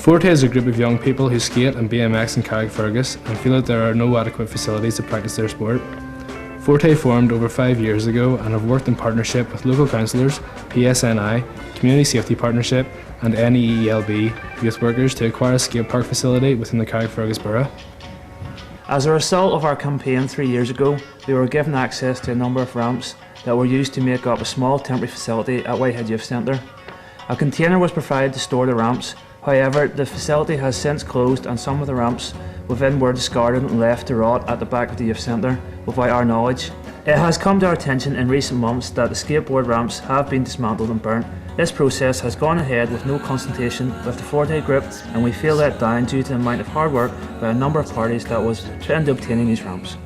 Forte is a group of young people who skate and BMX in Carrickfergus and feel that there are no adequate facilities to practice their sport. Forte formed over 5 years ago and have worked in partnership with local councillors, PSNI, Community Safety Partnership and NEELB youth workers to acquire a skate park facility within the Carrickfergus borough. As a result of our campaign 3 years ago, we were given access to a number of ramps that were used to make up a small temporary facility at Whitehead Youth Centre. A container was provided to store the ramps. However, the facility has since closed and some of the ramps within were discarded and left to rot at the back of the youth centre without our knowledge. It has come to our attention in recent months that the skateboard ramps have been dismantled and burnt. This process has gone ahead with no consultation with the Forte group, and we feel let down due to the amount of hard work by a number of parties that was put into obtaining these ramps.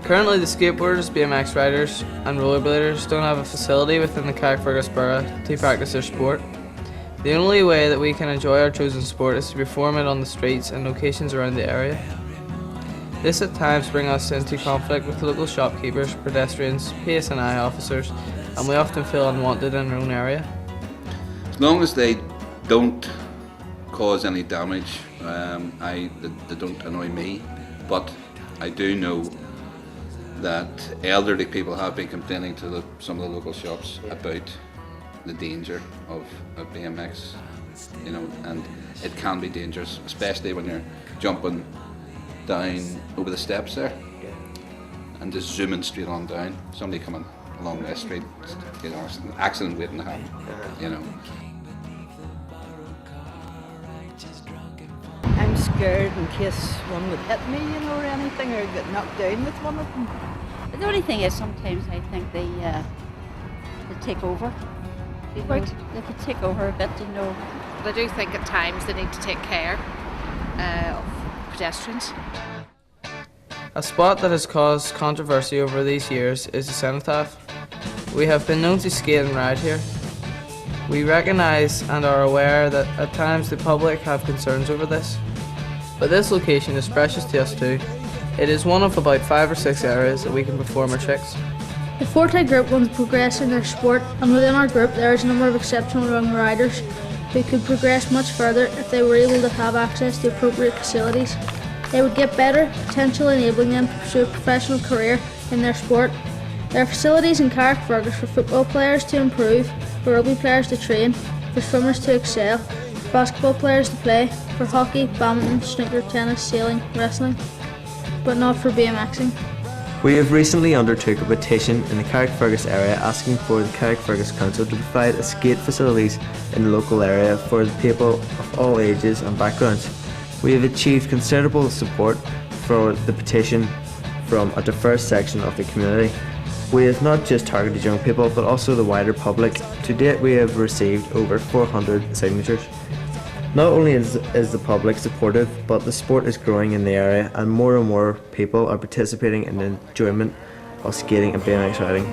Currently, the skateboarders, BMX riders and rollerbladers don't have a facility within the Carrickfergus borough to practice their sport. The only way that we can enjoy our chosen sport is to perform it on the streets and locations around the area. This at times brings us into conflict with local shopkeepers, pedestrians, PSNI officers, and we often feel unwanted in our own area. As long as they don't cause any damage, they don't annoy me, but I do know that elderly people have been complaining to some of the local shops about the danger of BMX, and it can be dangerous, especially when you're jumping down over the steps there and just zooming straight on down. Somebody coming along this street, an accident waiting to happen, I'm scared in case one would hit me, or anything, or get knocked down with one of them. But the only thing is, sometimes I think they take over. They could take over a bit, But I do think at times they need to take care of pedestrians. A spot that has caused controversy over these years is the cenotaph. We have been known to skate and ride here. We recognise and are aware that at times the public have concerns over this. But this location is precious to us too. It is one of about 5 or 6 areas that we can perform our tricks. The Forte group wants to progress in their sport, and within our group there is a number of exceptional young riders who could progress much further if they were able to have access to appropriate facilities. They would get better, potentially enabling them to pursue a professional career in their sport. There are facilities in Carrickfergus for football players to improve, for rugby players to train, for swimmers to excel, for basketball players to play, for hockey, badminton, snooker, tennis, sailing, wrestling, but not for BMXing. We have recently undertook a petition in the Carrickfergus area asking for the Carrickfergus Council to provide a skate facilities in the local area for the people of all ages and backgrounds. We have achieved considerable support for the petition from a diverse section of the community. We have not just targeted young people but also the wider public. To date we have received over 400 signatures. Not only is the public supportive, but the sport is growing in the area and more people are participating in the enjoyment of skating and BMX riding.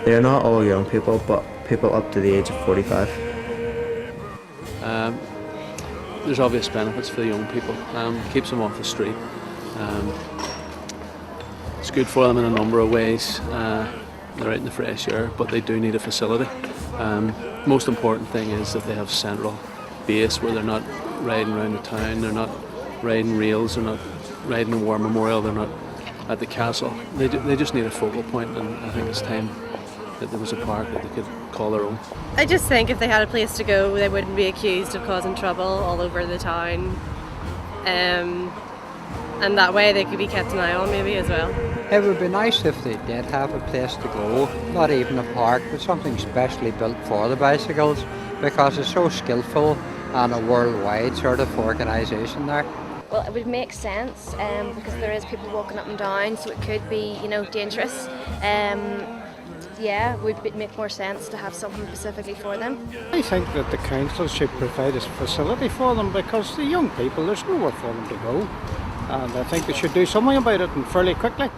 They are not all young people, but people up to the age of 45. There's obvious benefits for the young people. Keeps them off the street. It's good for them in a number of ways. They're out in the fresh air, but they do need a facility. Most important thing is that they have central base where they're not riding around the town, they're not riding rails, they're not riding the War Memorial, they're not at the castle. They just need a focal point, and I think it's time that there was a park that they could call their own. I just think if they had a place to go, they wouldn't be accused of causing trouble all over the town. And that way they could be kept an eye on maybe as well. It would be nice if they did have a place to go, not even a park, but something specially built for the bicycles, because it's so skillful and a worldwide sort of organisation there. Well, it would make sense because there is people walking up and down, so it could be, dangerous. Yeah, it would make more sense to have something specifically for them. I think that the council should provide a facility for them because the young people, there's nowhere for them to go. And I think they should do something about it and fairly quickly.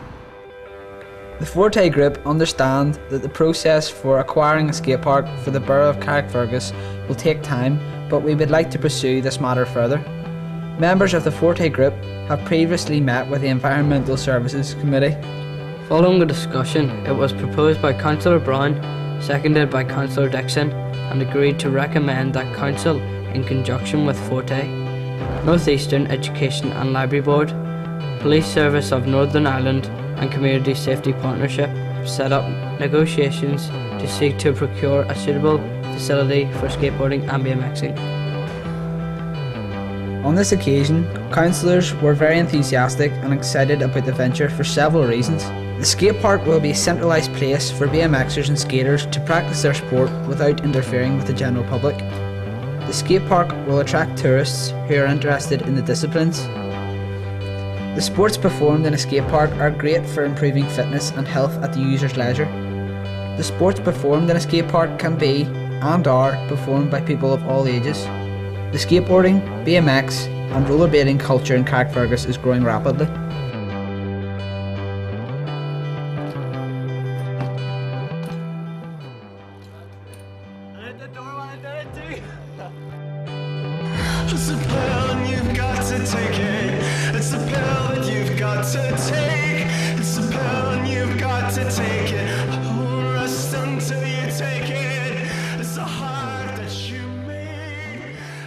The Forte Group understand that the process for acquiring a skate park for the borough of Carrickfergus will take time, but we would like to pursue this matter further. Members of the Forte Group have previously met with the Environmental Services Committee. Following the discussion, it was proposed by Councillor Brown, seconded by Councillor Dixon, and agreed to recommend that Council, in conjunction with Forte, North Eastern Education and Library Board, Police Service of Northern Ireland and Community Safety Partnership set up negotiations to seek to procure a suitable facility for skateboarding and BMXing. On this occasion, councillors were very enthusiastic and excited about the venture for several reasons. The skate park will be a centralised place for BMXers and skaters to practice their sport without interfering with the general public. The skate park will attract tourists who are interested in the disciplines. The sports performed in a skate park are great for improving fitness and health at the user's leisure. The sports performed in a skate park can be and are performed by people of all ages. The skateboarding, BMX and rollerblading culture in Carrickfergus is growing rapidly. It's a pill and you've got to take it. It's a pill that you've got to take. It's a pill and you've got to take it. I won't rest until you take it.